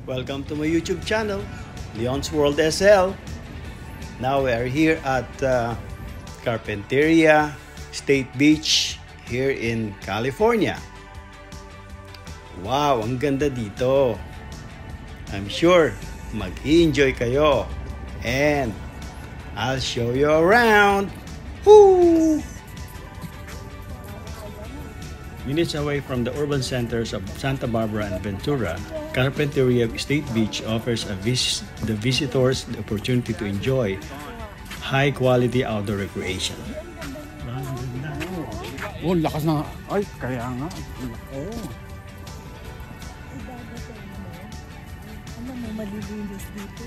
Welcome to my YouTube channel, Leon's World SL. Now we are here at Carpinteria State Beach here in California. Wow, ang ganda dito. I'm sure mag-enjoy kayo and I'll show you around. Woo! Minutes away from the urban centers of Santa Barbara and Ventura, Carpinteria State Beach offers the visitors the opportunity to enjoy high-quality outdoor recreation. Oh, lakas na. Ay, kaya nga. Oh. Ano mo malilinis dito?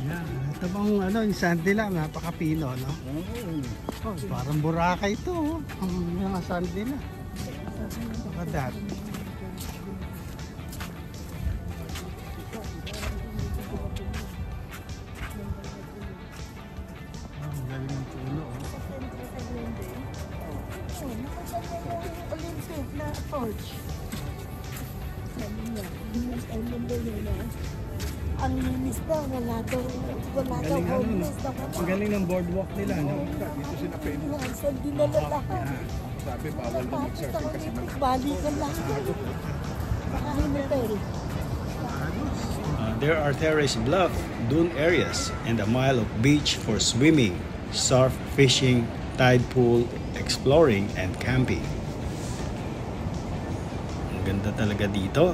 Yeah, ito bang yung sand nila, napaka-pino, no? Oh, parang Boracay ito, ang mga sand nila. Look at that. Ang galing ng puno, Olympic na torch. Sabi niya, I remember yun ang linis daw, wala daw homeless. Ang galing ng boardwalk nila, no? Dito sila pwede. Saan dinala lahat? Sabi, bawal na mag-surfing kasi Balikan lang. Hotel. There are terrace bluff, dune areas, and a mile of beach for swimming, surf, fishing, tide pool, exploring, and camping. Ang ganda talaga dito.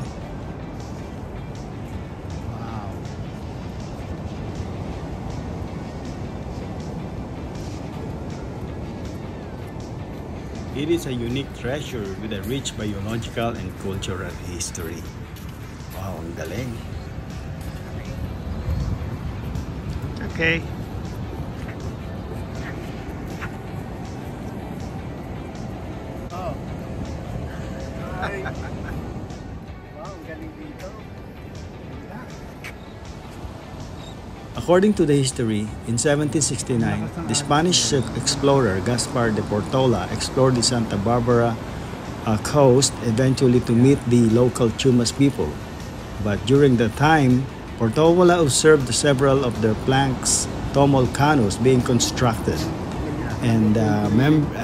It is a unique treasure with a rich biological and cultural history. Wow, ang galing. Okay. Oh. Ay. Wow, ang galing dito. According to the history, in 1769, the Spanish explorer Gaspar de Portola explored the Santa Barbara coast, eventually to meet the local Chumas people. But during that time, Portola observed several of their planks tomol canoes being constructed. And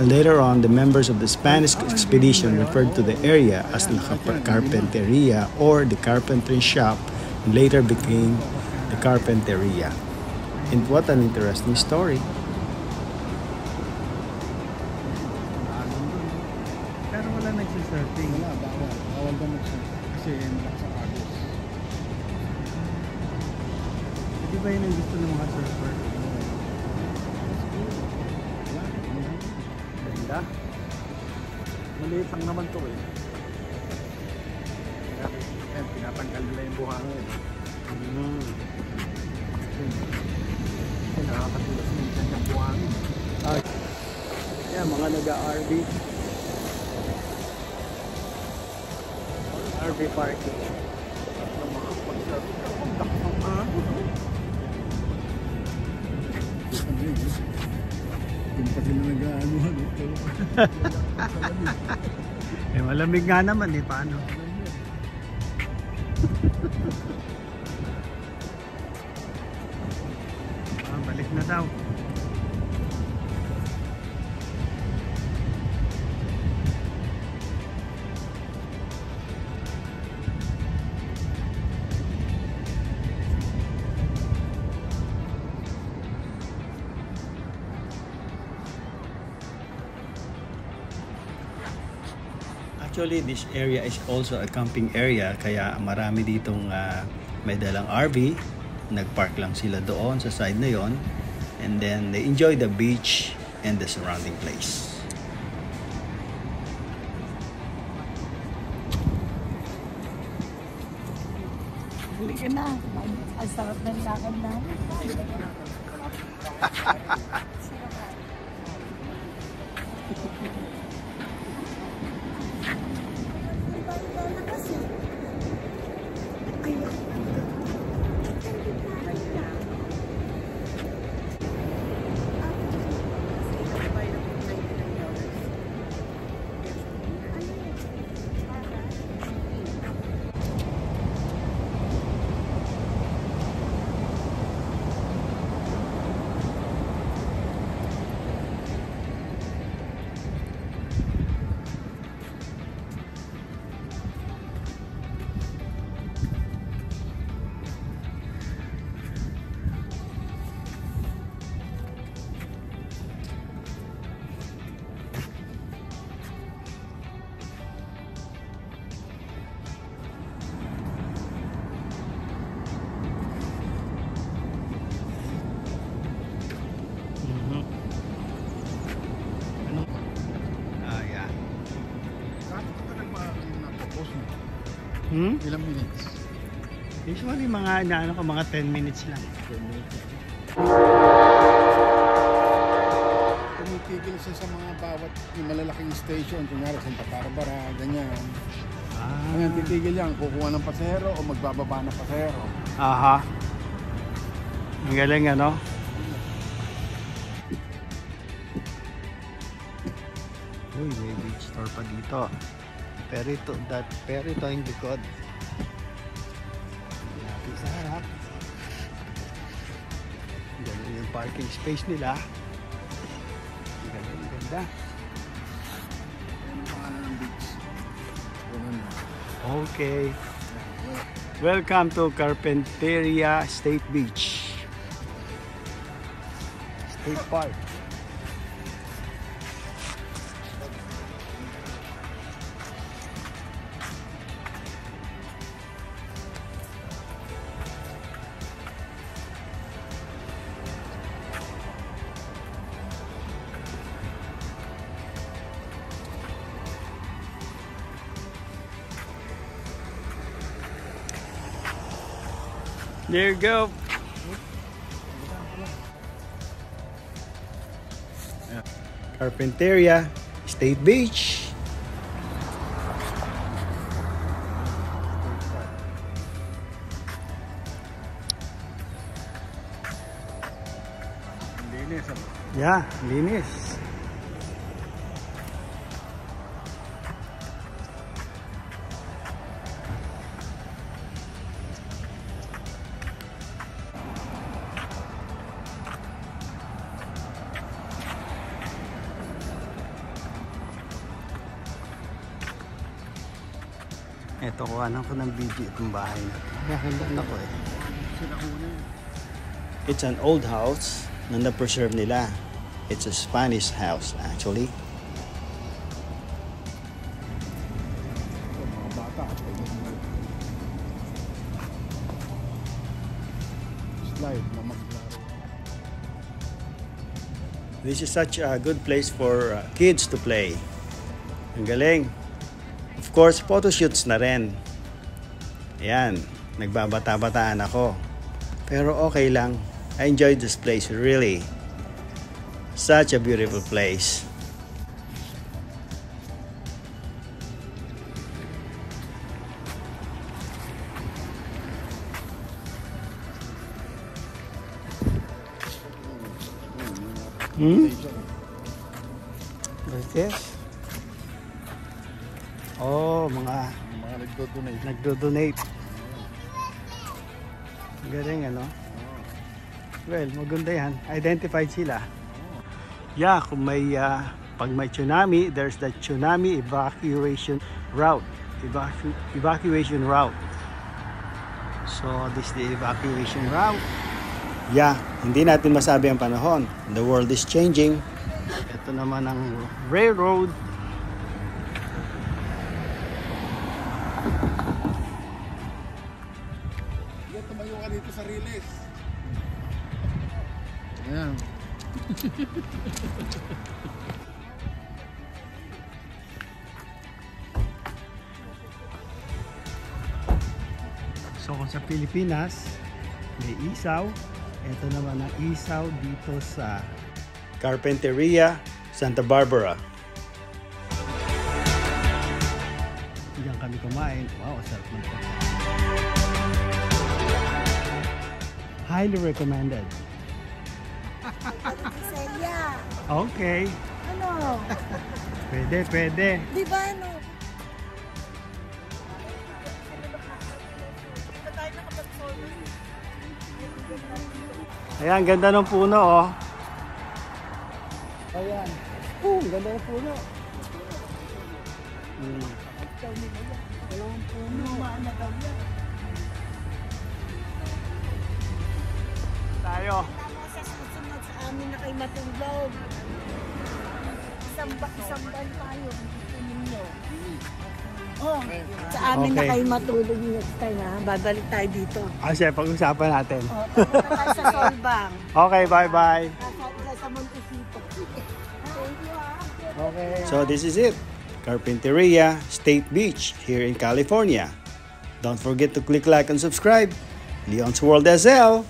later on, the members of the Spanish expedition referred to the area as La Carpinteria, or the carpentry shop, and later became the Carpinteria. And what an interesting story. Pero wala nagsisurfing. Wala, bawal daw mag-surfing kasi malakas ang agos. Di ba yun ang gusto ng mga surfer? Ganda. Maliit lang naman to eh. Kaya pinatanggal nila yung buhangin. Nakakatulas na yung ganda buhangin. Yan, mga nag-RV. RV parking. Yung pa sila nag-aanuhan ito. Eh, malamig nga naman eh, paano? Balik na daw. Actually, this area is also a camping area, kaya marami ditong may dalang RV. Nagpark lang sila doon sa side na yon, and then they enjoy the beach and the surrounding place. Halika na. Ang sarap ng lakad namin. Post mo. Ilang minutes? Usually mga mga 10 minutes lang. 10 minutes. Tumitigil siya sa mga bawat yung malalaking station, kunyari Santa Barbara, ganyan. Ngayon titigil yan, kukuha ng pasahero o magbababa ng pasahero. Aha. Ang galing ano? Uy, may beach store pa dito. Pero ito yung likod. Natin sa harap. Ganun yung parking space nila. Ang galing, ganda. Pangalan ng beach. Ganun na. Okay. Welcome to Carpinteria State Beach. State Park. There you go. Carpinteria State Beach. Linis ako. Yeah, linis. Ito, kuhanan ko ng video itong bahay na ito. Nakakandaan ako eh. It's an old house na na-preserve nila. It's a Spanish house actually. Mga bata. Slide na maglaro. This is such a good place for kids to play. Ang galing. Of course, photo shoots na rin. Ayan, nagbabata-bataan ako. Pero okay lang. I enjoyed this place, really. Such a beautiful place. What's this? Oh, mga Nagdo-donate. nagdo-donate. Galing ano? Well, maganda yan. Identified sila. Yeah, kung may pag may tsunami, there's the tsunami evacuation route. Evacuation route. So, this is the evacuation route. Yeah, hindi natin masabi ang panahon. The world is changing. Ito naman ang railroad. Yan, tumayo ka dito sa Riles. Ayan. So kung sa Pilipinas, may isaw. Ito naman ang isaw dito sa Carpinteria, Santa Barbara. diyan kami kumain. Wow, sarap ng pagkain. Highly recommended. Celia, Okay. ano? Pwede. Di ba ano? Ayan, ganda ng puno, oh. Ayan. Ganda ng puno. Walang puno, maana daw yan. Tayo. Tama sa susunod sa amin na kayo matulog. Isang buwan tayo. Gusto ninyo. Oh, sa amin na Okay. kayo matulog next time ha. Babalik tayo dito. Kasi pag-usapan natin. Oh, tapos tayo sa Solbang. Okay, bye-bye. Sa Montecito. Thank you ha. Okay. So this is it. Carpinteria State Beach here in California. Don't forget to click like and subscribe. Leon's World SL.